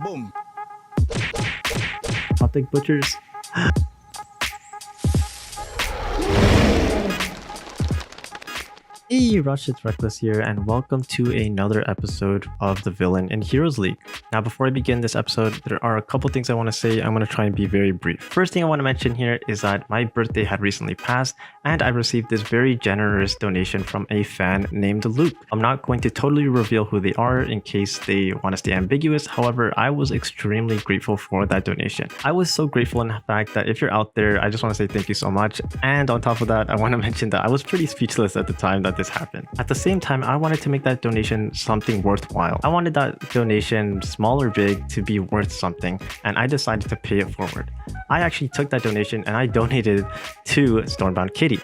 Boom. I'll take butchers. Hey, Rush, it's Reckless here, and welcome to another episode of the Villain in Heroes League. Now, before I begin this episode, there are a couple things I want to say. I'm going to try and be very brief. First thing I want to mention here is that my birthday had recently passed, and I received this very generous donation from a fan named Luke. I'm not going to totally reveal who they are in case they want to stay ambiguous. However, I was extremely grateful for that donation. I was so grateful in the fact that if you're out there, I just want to say thank you so much. And on top of that, I want to mention that I was pretty speechless at the time that this happened. At the same time, I wanted to make that donation something worthwhile. I wanted that donation, small or big, to be worth something, and I decided to pay it forward. I actually took that donation and I donated to Stormbound Kitty.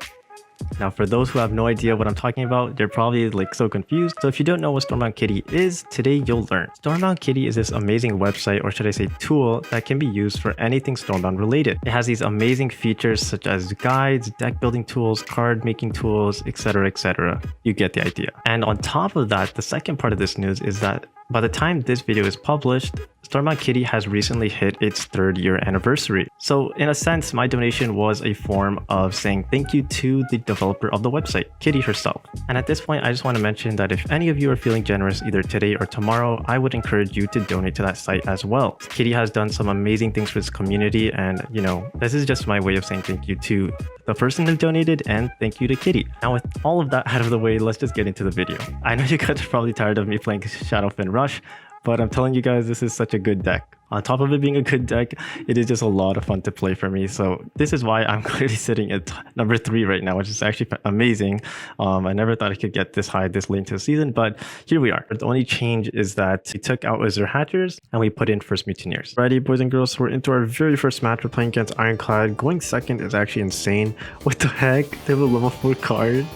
Now, for those who have no idea what I'm talking about, they're probably like so confused. So if you don't know what Stormbound Kitty is, today you'll learn. Stormbound Kitty is this amazing website, or should I say tool, that can be used for anything Stormbound related. It has these amazing features such as guides, deck building tools, card making tools, etc, etc. You get the idea. And on top of that, the second part of this news is that by the time this video is published, Stormbound Kitty has recently hit its 3rd year anniversary. So in a sense, my donation was a form of saying thank you to the developer of the website, Kitty herself. And at this point, I just want to mention that if any of you are feeling generous either today or tomorrow, I would encourage you to donate to that site as well. Kitty has done some amazing things for its community, and you know, this is just my way of saying thank you to the person who donated and thank you to Kitty. Now with all of that out of the way, let's just get into the video. I know you guys are probably tired of me playing Shadowfin Rush, but I'm telling you guys, this is such a good deck. On top of it being a good deck, it is just a lot of fun to play for me. So this is why I'm clearly sitting at number 3 right now, which is actually amazing. I never thought I could get this high this late into the season, but here we are. The only change is that we took out Azure Hatchers and we put in first Mutineers. Alrighty, boys and girls, so we're into our very first match. We're playing against Ironclad. Going second is actually insane. What the heck? They have a level 4 card.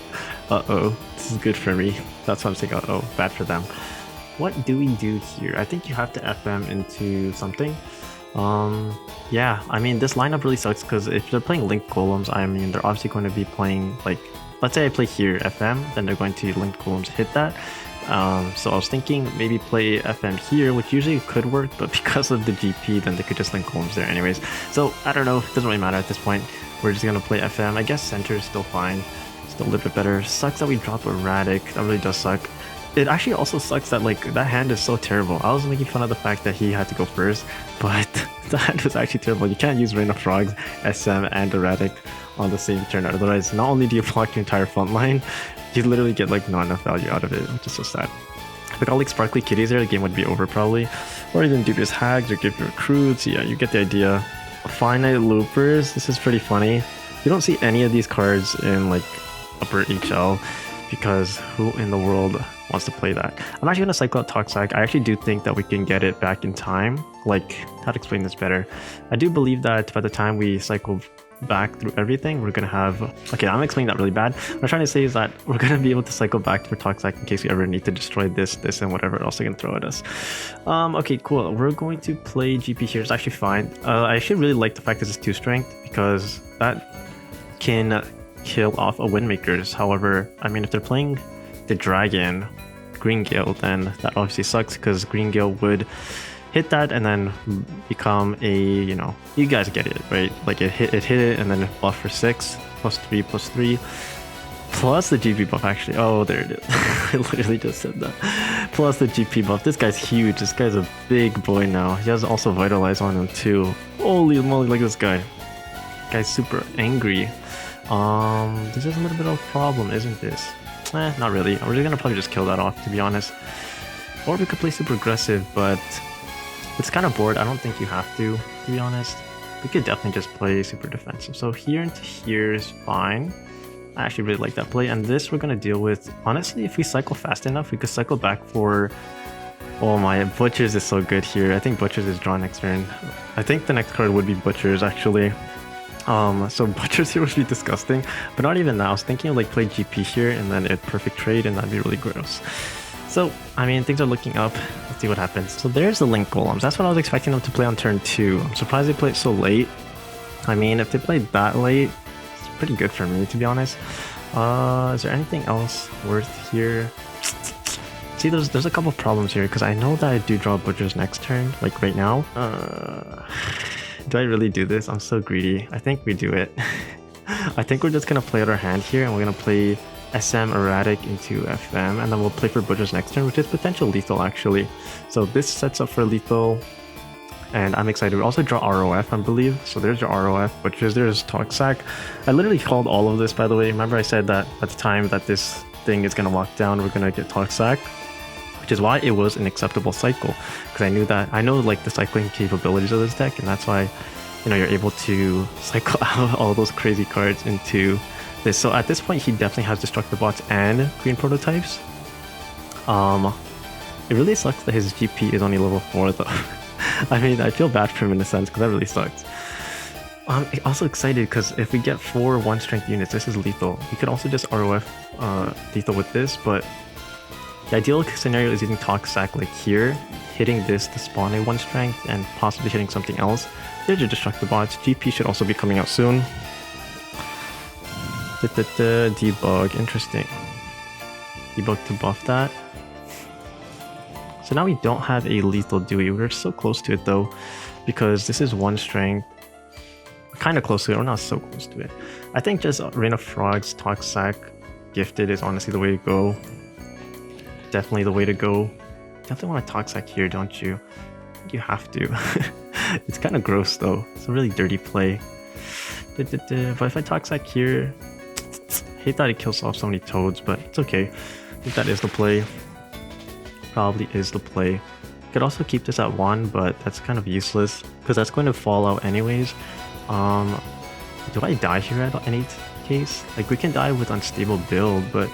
Uh-oh, this is good for me. That's why I'm saying uh-oh, bad for them. What do we do here? I think you have to FM into something. Yeah, I mean, this lineup really sucks because if they're playing Linked Golems, I mean, they're obviously going to be playing, like, let's say I play here FM, then they're going to Linked Golems hit that. So I was thinking maybe play FM here, which usually could work, but because of the GP, then they could just Link Golems there anyways. So I don't know, it doesn't really matter at this point. We're just going to play FM. I guess center is still fine, still a little bit better. Sucks that we drop Erratic, that really does suck. It actually also sucks that like that hand is so terrible. I was making fun of the fact that he had to go first, but the hand was actually terrible. You can't use Rain of Frogs, SM, and Erratic on the same turn. Otherwise, not only do you block your entire front line, you literally get like not enough value out of it, which is so sad. If we got like Sparkly Kitties there, the game would be over probably. Or even Dubious Hags or give your recruits. Yeah, you get the idea. Finite Loopers. This is pretty funny. You don't see any of these cards in like upper HL because who in the world wants to play that? I'm actually going to cycle out Toxic. I actually do think that we can get it back in time. Like, how to explain this better? I do believe that by the time we cycle back through everything, we're going to have... Okay, I'm explaining that really bad. What I'm trying to say is that we're going to be able to cycle back for Toxic in case we ever need to destroy this, and whatever else they can throw at us. Okay, cool. We're going to play GP here. It's actually fine. I actually really like the fact that it's 2 strength because that can kill off a Windmakers. However, I mean, if they're playing the Dragon Green Gale, then that obviously sucks because Green Gale would hit that and then become a, you know, you guys get it, right? Like it hit it and then buff for 6 +3 +3 plus the GP buff actually. Oh, there it is. I literally just said that. Plus the GP buff. This guy's huge. This guy's a big boy now. He has also Vitalize on him too. Holy moly, look at this guy. Guy's super angry. This is a little bit of a problem, isn't this? Not really. We're gonna probably just kill that off, to be honest. Or we could play super aggressive, but it's kind of bored. I don't think you have to be honest. We could definitely just play super defensive. So here into here is fine. I actually really like that play. And this we're gonna deal with. Honestly, if we cycle fast enough, we could cycle back for... Oh my, Butchers is so good here. I think Butchers is drawn next turn. I think the next card would be Butchers, actually. So Butchers here would be disgusting, but not even that. I was thinking of like play GP here and then it perfect trade, and that'd be really gross. So, I mean, things are looking up. Let's see what happens. So there's the Link Golems. That's what I was expecting them to play on turn 2. I'm surprised they played so late. I mean, if they played that late, it's pretty good for me, to be honest. Is there anything else worth here? see, there's a couple of problems here because I know that I do draw butchers next turn, like right now. Do I really do this? I'm so greedy. I think we do it. I think we're just gonna play out our hand here, and we're gonna play SM Erratic into FM, and then we'll play for butchers next turn, which is potential lethal actually. So this sets up for lethal, and I'm excited. We also draw ROF, I believe. So there's your ROF, butchers, there's Toxac. I literally called all of this, by the way. Remember I said that at the time that this thing is gonna lock down, we're gonna get Toxac, which is why it was an acceptable cycle, because I know like the cycling capabilities of this deck, and that's why, you know, you're able to cycle out all those crazy cards into this. So at this point, he definitely has Destructive Bots and Green Prototypes. It really sucks that his GP is only level 4 though. I mean, I feel bad for him in a sense, because that really sucks. I'm also excited because if we get 4 1-strength units, this is lethal. We could also just ROF lethal with this, but the ideal scenario is using Toxac like here, hitting this to spawn a 1-strength, and possibly hitting something else. There's your Destructive Bots. GP should also be coming out soon. Debug, interesting. Debug to buff that. So now we don't have a lethal Dewey. We're so close to it though, because this is 1-strength. Kind of close to it, or not so close to it. I think just Rain of Frogs, Toxac, Gifted is honestly the way to go. Definitely the way to go. Definitely want a Toxac here, don't you? You have to. It's kind of gross though. It's a really dirty play. But if I Toxac here, I hate that it kills off so many toads, but it's okay. I think that is the play. Probably is the play. Could also keep this at 1, but that's kind of useless because that's going to fall out anyways. Do I die here at any case? Like, we can die with Unstable Build, but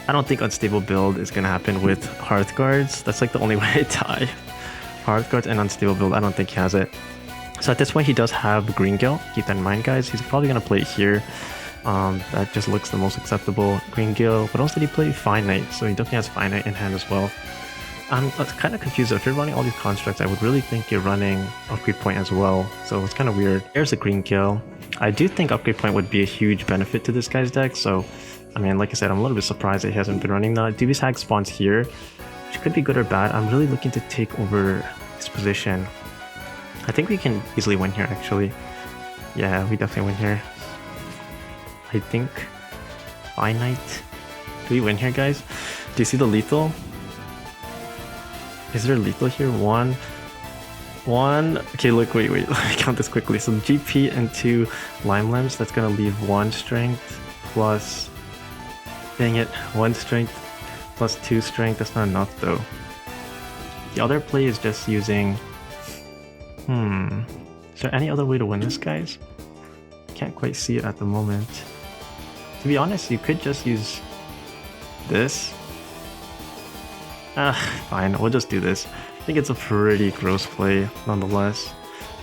I don't think Unstable Build is gonna happen with Hearthguards. That's like the only way to die. Hearthguards and Unstable Build, I don't think he has it. So at this point he does have Green Gill. Keep that in mind, guys. He's probably gonna play it here. That just looks the most acceptable. Green Gill. What else did he play? Finite. So he definitely has Finite in hand as well. I'm kind of confused. If you're running all these constructs, I would really think you're running Upgrade Point as well. So it's kind of weird. There's a Green Gill. I do think Upgrade Point would be a huge benefit to this guy's deck. So, I mean, like I said, I'm a little bit surprised that he hasn't been running that. Dubious Hag spawns here, which could be good or bad. I'm really looking to take over his position. I think we can easily win here, actually. Yeah, we definitely win here. I think Finite. Do we win here, guys? Do you see the lethal? Is there lethal here? One. Okay, look, wait. Let me count this quickly. So GP into Lime Limbs, that's gonna leave 1 strength plus. Dang it, 1 strength plus 2 strength. That's not enough though. The other play is just using. Is there any other way to win this, guys? Can't quite see it at the moment. To be honest, you could just use this. Fine, we'll just do this. I think it's a pretty gross play nonetheless.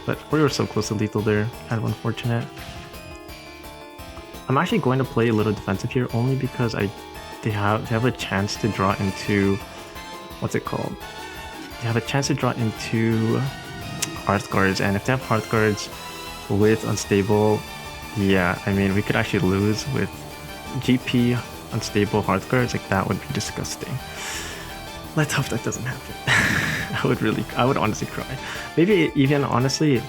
But we were so close to lethal there, kind of unfortunate. I'm actually going to play a little defensive here only because they have a chance to draw into, what's it called? They have a chance to draw into Hearthguards, and if they have Hearthguards with Unstable, yeah, I mean, we could actually lose with GP Unstable Hearthguards. Like, that would be disgusting. Let's hope that doesn't happen. I would honestly cry. Maybe even honestly,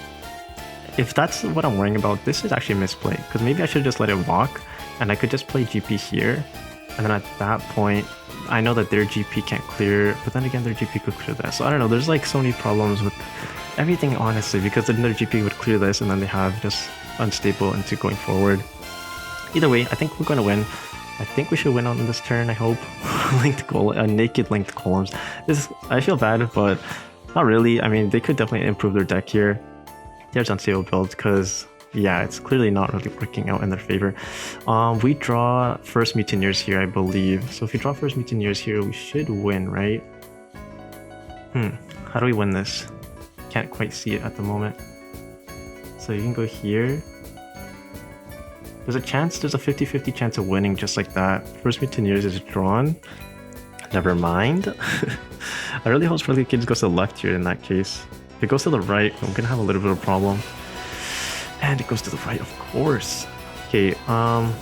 if that's what I'm worrying about, this is actually a misplay, because maybe I should just let it walk and I could just play GP here, and then at that point I know that their GP can't clear, but then again their GP could clear that. So I don't know, there's like so many problems with everything honestly, because then their GP would clear this and then they have just Unstable into going forward. Either way, I think we're going to win. I think we should win on this turn, I hope. Naked linked columns. I feel bad, but not really. I mean, they could definitely improve their deck here. There's Unstable Build, because yeah, it's clearly not really working out in their favor. We draw first Mutineers here, I believe. So if we draw first Mutineers here, we should win, right? How do we win this? Can't quite see it at the moment. So you can go here. There's a 50-50 chance of winning just like that. First Mutineers is drawn. Never mind. I really hope Sparkly Kids goes to the left here in that case. If it goes to the right, I'm gonna have a little bit of a problem. And it goes to the right, of course. Okay, I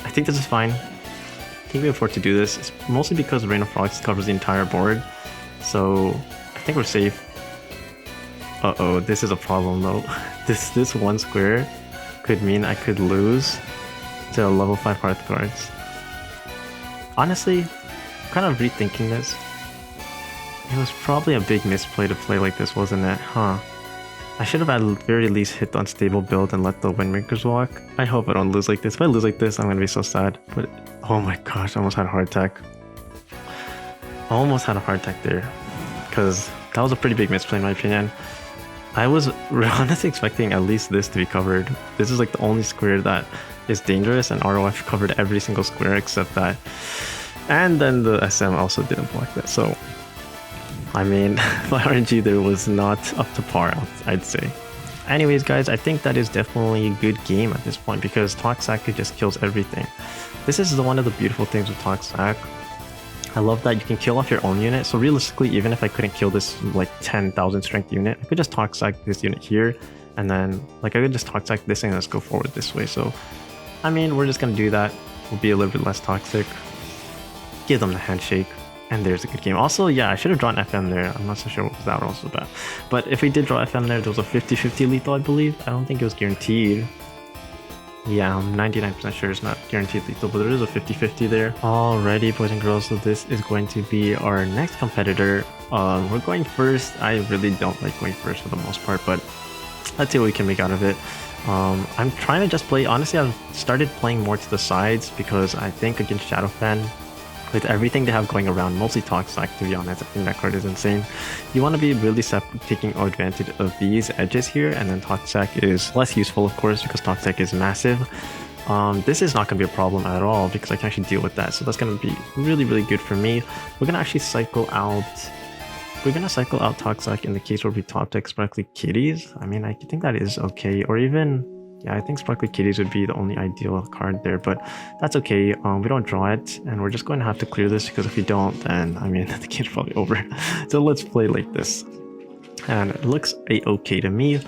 think this is fine. I think we afford to do this. It's mostly because Rain of Frogs covers the entire board. So I think we're safe. Uh-oh, this is a problem though. This one square could mean I could lose to level 5 Hearth cards. Honestly, I'm kind of rethinking this. It was probably a big misplay to play like this, wasn't it? Huh. I should have at the very least hit the unstable build and let the Windmakers walk. I hope I don't lose like this. If I lose like this, I'm gonna be so sad. But oh my gosh, I almost had a heart attack. Almost had a heart attack there. Because that was a pretty big misplay in my opinion. I was honestly expecting at least this to be covered. This is like the only square that is dangerous, and ROF covered every single square except that. And then the SM also didn't block that. So I mean, my RNG there was not up to par, I'd say. Anyways, guys, I think that is definitely a good game at this point because Toxac just kills everything. This is one of the beautiful things with Toxac. I love that you can kill off your own unit. So realistically, even if I couldn't kill this like 10,000 strength unit, I could just Toxac this unit here, and then like I could just Toxac this and let's go forward this way. So, I mean, we're just gonna do that. We'll be a little bit less toxic. Give them the handshake. And there's a good game. Also, yeah, I should have drawn FM there. I'm not so sure what that was about. But if we did draw FM there was a 50-50 lethal, I believe. I don't think it was guaranteed. Yeah, I'm 99% sure it's not guaranteed lethal, but there is a 50-50 there. Alrighty, boys and girls, so this is going to be our next competitor. We're going first. I really don't like going first for the most part, but let's see what we can make out of it. I'm trying to just play, honestly, I've started playing more to the sides because I think against Shadowfen, with everything they have going around, mostly Toxac, to be honest, I think that card is insane. You want to be really taking advantage of these edges here, and then Toxac is less useful, of course, because Toxac is massive. This is not going to be a problem at all because I can actually deal with that, so that's going to be really, really good for me. We're going to actually cycle out... We're going to cycle out Toxac in the case where we top deck Sparkly Kitties. I mean, I think that is okay, or even... Yeah, I think Sparkly Kitties would be the only ideal card there, but that's okay. We don't draw it, and we're just going to have to clear this because if we don't, then, I mean, the game's probably over. So let's play like this. And it looks a-okay to me.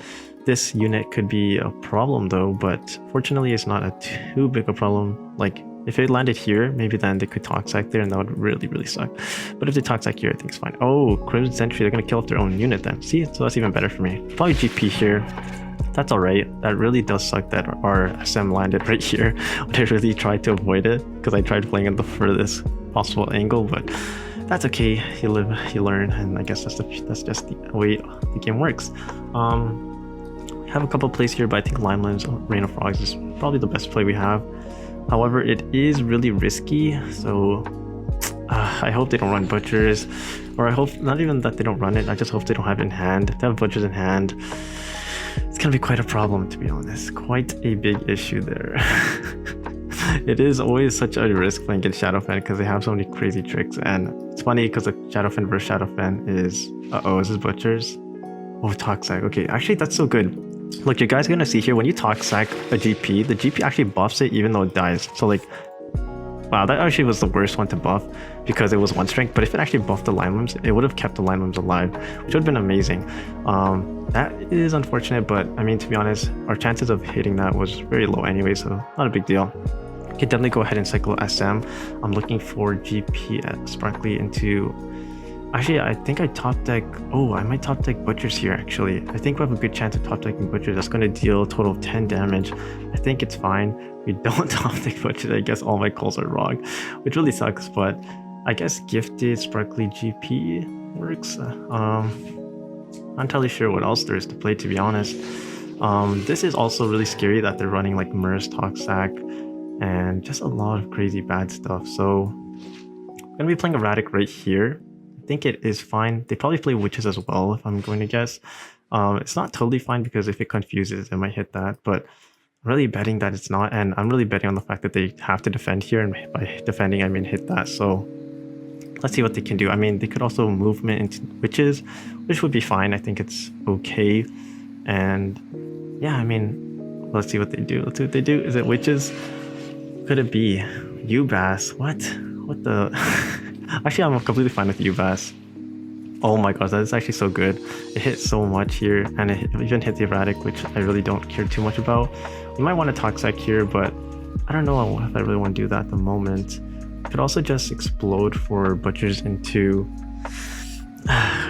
This unit could be a problem though, but fortunately it's not a too big a problem. Like, if it landed here, maybe then they could Toxac there, and that would really, really suck. But if they Toxac here, I think it's fine. Oh, Crimson Sentry, they're going to kill off their own unit then. See, so that's even better for me. Probably GP here. That's alright. That really does suck that our SM landed right here. But I really tried to avoid it because I tried playing at the furthest possible angle, but that's okay. You live, you learn, and I guess that's just the way the game works. We have a couple plays here, but I think Limeland's Rain of Frogs is probably the best play we have. However, it is really risky, so I hope they don't run Butchers, or I hope not even that they don't run it. I just hope they don't have it in hand. If they have Butchers in hand, it's gonna be quite a problem, to be honest. Quite a big issue there. It is always such a risk playing against Shadowfen because they have so many crazy tricks, and it's funny because the Shadowfen versus Shadowfen is... Uh-oh, is this Butchers? Oh, Toxac. Okay, actually that's so good. Look, you guys are gonna see here, when you Toxac a GP, the GP actually buffs it even though it dies. So like, wow, that actually was the worst one to buff because it was one strength, but if it actually buffed the Line Limbs, it would have kept the Line Limbs alive, which would have been amazing. That is unfortunate, but I mean, to be honest, our chances of hitting that was very low anyway, so not a big deal. You can definitely go ahead and cycle SM. I'm looking for GP at Sparkly into... Actually, I think I top deck... Oh, I might top deck Butchers here, actually. I think we have a good chance of top decking Butchers. That's going to deal a total of 10 damage. I think it's fine. We don't top deck Butchers. I guess all my calls are wrong, which really sucks, but I guess Gifted Sparkly GP works. Not entirely sure what else there is to play, to be honest. This is also really scary that they're running like Merce, Toxac, and just a lot of crazy bad stuff. So I'm going to be playing Erratic right here. I think it is fine. They probably play Witches as well, if I'm going to guess. It's not totally fine because if it confuses, it might hit that, but I'm really betting that it's not, and I'm really betting on the fact that they have to defend here, and by defending I mean hit that. So let's see what they can do. I mean, they could also movement into Witches, which would be fine. I think it's okay. And yeah, I mean, let's see what they do. Let's see what they do. Is it Witches? Could it be Ubass? What the... Actually, I'm completely fine with Ubass. Oh my gosh, that is actually so good. It hit so much here, and it even hit the Erratic, which I really don't care too much about. We might want to Toxac here, but I don't know if I really want to do that at the moment. Could also just explode for butchers into...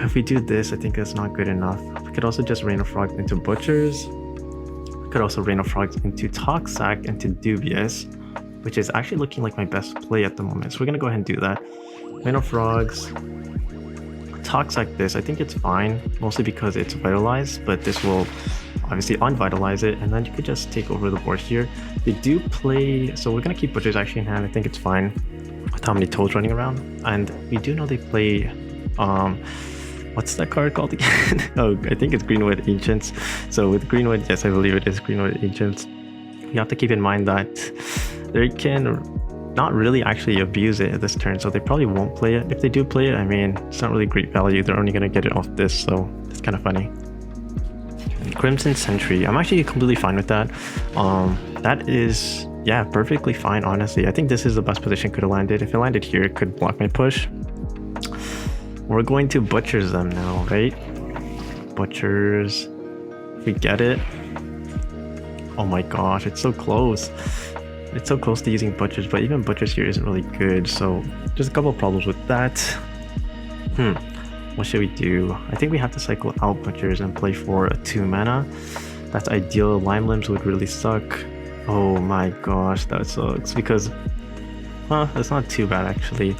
If we do this, I think that's not good enough. We could also just Rain of Frogs into butchers. We could also Rain of Frogs into Toxac into Dubious, which is actually looking like my best play at the moment. So we're gonna go ahead and do that. Rain of Frogs, Toxac this. I think it's fine, mostly because it's vitalized, but this will obviously unvitalize it, and then you could just take over the board here. They do play, so we're gonna keep butchers actually in hand. I think it's fine with how many toads running around, and we do know they play what's that card called again? Oh, I think it's Greenwood Ancients. So with Greenwood, yes, I believe it is Greenwood Ancients. You have to keep in mind that they can not really actually abuse it this turn, so they probably won't play it. If they do play it, I mean, it's not really great value. They're only going to get it off this, so it's kind of funny. Crimson Sentry, I'm actually completely fine with that. That is, yeah, perfectly fine, honestly. I think this is the best position could have landed. If it landed here, it could block my push. We're going to butchers them now, right? Butchers, if we get it. Oh my gosh, it's so close. It's so close to using butchers, but even butchers here isn't really good, so there's a couple of problems with that. What should we do? I think we have to cycle out butchers and play for a 2 mana. That's ideal. Lime Limbs would really suck. Oh my gosh, that sucks, because that's not too bad actually,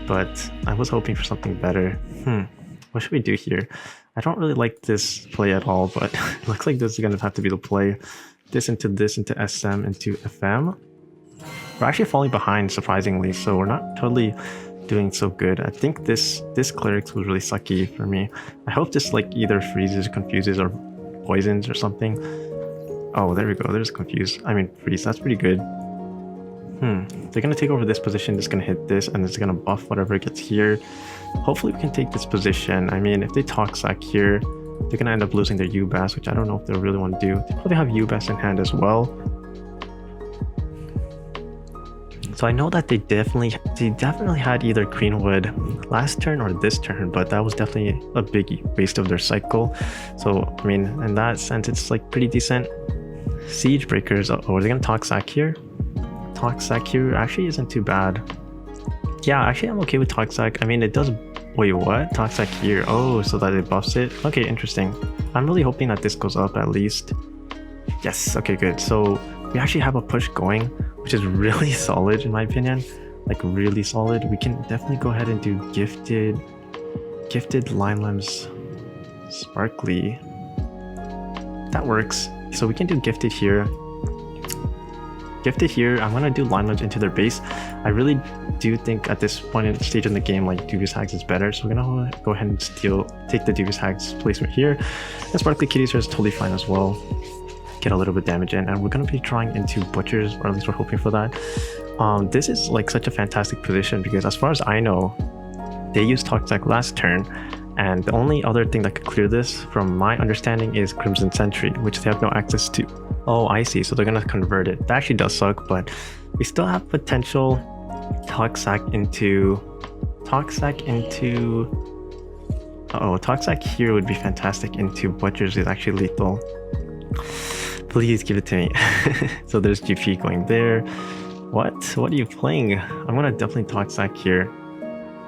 but I was hoping for something better. What should we do here? I don't really like this play at all, but it looks like this is gonna have to be the play. This into SM into FM. We're actually falling behind, surprisingly, so we're not totally doing so good. I think this clerics was really sucky for me. I hope this like either freezes, confuses, or poisons or something. Oh, there we go. There's confuse. I mean freeze. That's pretty good. They're gonna take over this position. Just gonna hit this, and it's gonna buff whatever gets here. Hopefully we can take this position. I mean, if they Toxac here, they're gonna end up losing their Ubas, which I don't know if they really want to do. They probably have Ubas in hand as well. So I know that they definitely had either Greenwood last turn or this turn, but that was definitely a big waste of their cycle. So I mean, in that sense, it's like pretty decent. Siege Breakers. Oh, are they gonna Toxac here? Toxac here actually isn't too bad. Yeah, actually I'm okay with Toxac. I mean, it does. Wait, what? Toxac here. Oh, so that it buffs it. Okay, interesting. I'm really hoping that this goes up at least. Yes. Okay, good. So we actually have a push going, which is really solid in my opinion. Like really solid. We can definitely go ahead and do gifted Lime Limbs Sparkly. That works. So we can do gifted here. Gifted here. I'm gonna do Lime Limbs into their base. I really do think at this point in the stage in the game, like Dubious Hags is better. So we're gonna go ahead and take the Dubious Hags placement here. And Sparkly Kitties are totally fine as well. Get a little bit of damage in, and we're gonna be trying into butchers, or at least we're hoping for that. This is like such a fantastic position because as far as I know, they used Toxac last turn, and the only other thing that could clear this, from my understanding, is Crimson Sentry, which they have no access to. Oh, I see. So they're gonna convert it. That actually does suck, but we still have potential. Toxac into. Toxac here would be fantastic into butchers. Is actually lethal. Please give it to me. So there's GP going there. What are you playing? I'm gonna definitely Toxac here.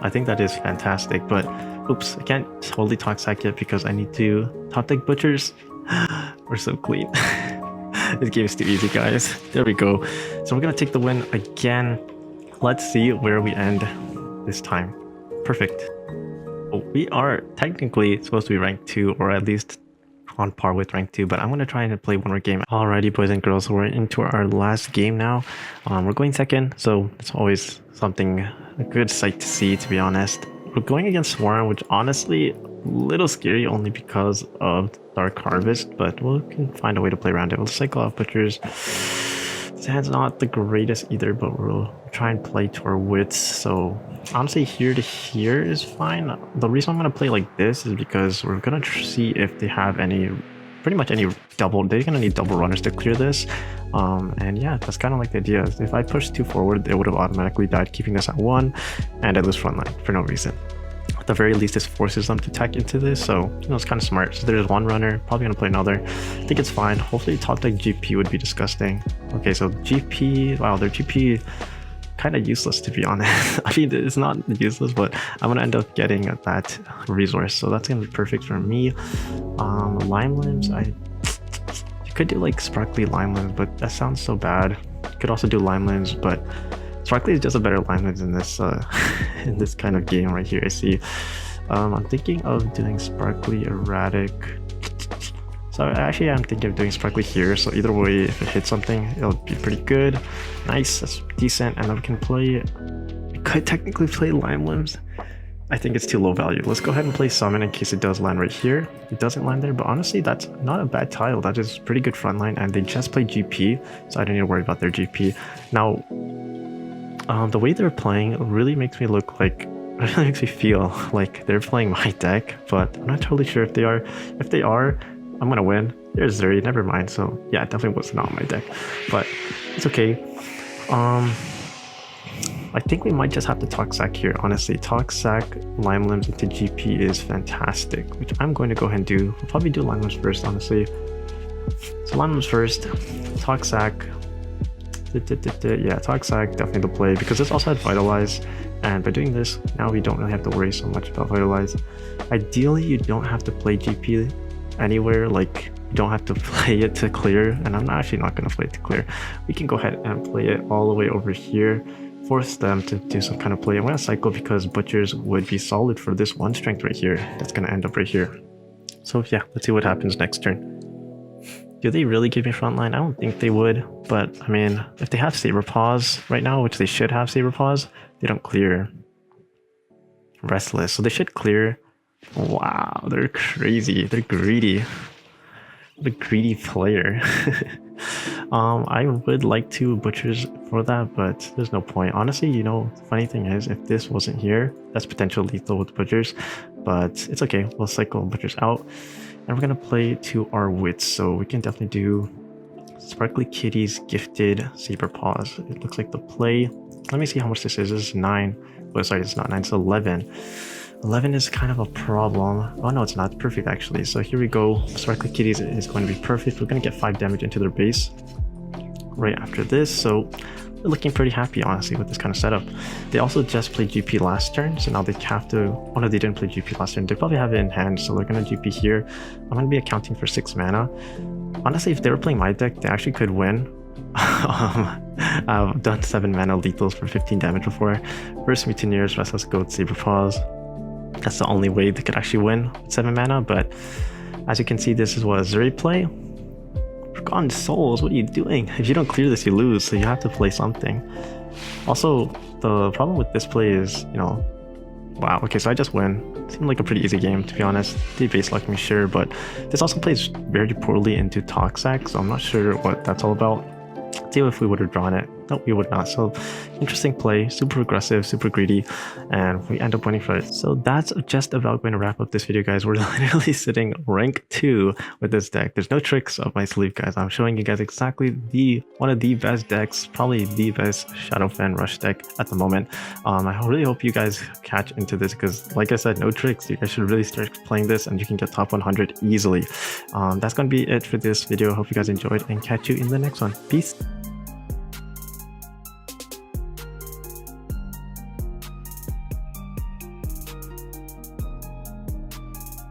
I think that is fantastic, but oops, I can't totally Toxac yet because I need to top deck butchers. We're so clean. This game is too easy, guys. There we go. So we're gonna take the win again. Let's see where we end this time. Perfect. Oh, we are technically supposed to be rank 2, or at least on par with rank 2, but I'm going to try and play one more game. Alrighty, boys and girls, so we're into our last game now. We're going second, so it's always a good sight to see, to be honest. We're going against Swarm, which honestly, a little scary only because of Dark Harvest, but we can find a way to play around it. We'll cycle out butchers. This hand's not the greatest either, but we'll try and play to our wits. So honestly, here to here is fine. The reason I'm going to play like this is because we're going to see if they have pretty much any double. They're going to need double runners to clear this. And yeah, that's kind of like the idea. If I push 2 forward, it would have automatically died, keeping this at 1, and I lose frontline for no reason. At the very least, this forces them to tech into this, so it's kind of smart. So there's one runner, probably gonna play another. I think it's fine. Hopefully top deck GP would be disgusting. Okay, so GP, wow, their GP kind of useless, to be honest. I mean, it's not useless, but I'm gonna end up getting that resource, so that's gonna be perfect for me. Lime limbs, you could do like sparkly lime limbs, but that sounds so bad. You could also do lime limbs, but sparkly is just a better lime limbs in this in this kind of game right here. I see. I'm thinking of doing sparkly erratic. So actually I'm thinking of doing sparkly here, so either way, if it hits something, it'll be pretty good. Nice, that's decent. And then we can play, we could technically play lime limbs. I think it's too low value. Let's go ahead and play summon in case it does land right here. It doesn't land there, but honestly that's not a bad tile. That is pretty good frontline, and they just play GP, so I don't need to worry about their GP. Now the way they're playing really makes me look like, it really makes me feel like they're playing my deck, but I'm not totally sure if they are. If they are, I'm gonna win. There's Zuri, never mind. So yeah, it definitely was not my deck, but it's okay. I think we might just have to Toxac here, honestly. Toxac Lime Limbs into GP is fantastic, which I'm going to go ahead and do. I'll probably do Lime Limbs first, honestly. So Lime Limbs first, Toxac. Yeah, Toxac, definitely the play, because this also had Vitalize, and by doing this, now we don't really have to worry so much about Vitalize. Ideally, you don't have to play GP anywhere, like you don't have to play it to clear, and I'm actually not going to play it to clear. We can go ahead and play it all the way over here, force them to do some kind of play. I'm going to cycle because Butchers would be solid for this one strength right here. That's going to end up right here. So yeah, let's see what happens next turn. Do they really give me frontline? I don't think they would, but I mean, if they have Saber Paws right now, which they should have Saber Paws, they don't clear. Restless, so they should clear. Wow, they're crazy. They're greedy. The greedy player. I would like to Butchers for that, but there's no point. Honestly, you know, the funny thing is, if this wasn't here, that's potential lethal with Butchers, but it's okay. We'll cycle Butchers out, and we're gonna play to our wits, so we can definitely do Sparkly Kitties, Gifted, Saber Paws. It looks like the play. Let me see how much this is. This is 9. Oh, sorry, it's not 9, it's 11. 11 is kind of a problem. Oh no, it's not. It's perfect actually. So here we go. Sparkly Kitties is going to be perfect. We're going to get 5 damage into their base right after this. So we're looking pretty happy, honestly, with this kind of setup. They also just played GP last turn, so now they have to... Oh no, they didn't play GP last turn. They probably have it in hand, so they're going to GP here. I'm going to be accounting for 6 mana. Honestly, if they were playing my deck, they actually could win. I've done 7 mana lethals for 15 damage before. First Mutineers, Restless Goat, Saber Paws. That's the only way they could actually win with 7 mana, but as you can see, this is what a Zuri play. Forgotten Souls, what are you doing? If you don't clear this, you lose, so you have to play something. Also, the problem with this play is, you know, wow, okay, so I just win. Seemed like a pretty easy game, to be honest. They base locked me, sure, but this also plays very poorly into Toxac, so I'm not sure what that's all about. Let's see if we would have drawn it. No, we would not. So interesting play, super aggressive, super greedy, and we end up winning for it. So that's just about going to wrap up this video, guys. We're literally sitting rank 2 with this deck. There's no tricks up my sleeve, guys. I'm showing you guys exactly one of the best decks, probably the best Shadowfen Rush deck at the moment. I really hope you guys catch into this, because like I said, no tricks. You guys should really start playing this and you can get top 100 easily. That's going to be it for this video. Hope you guys enjoyed, and catch you in the next one. Peace.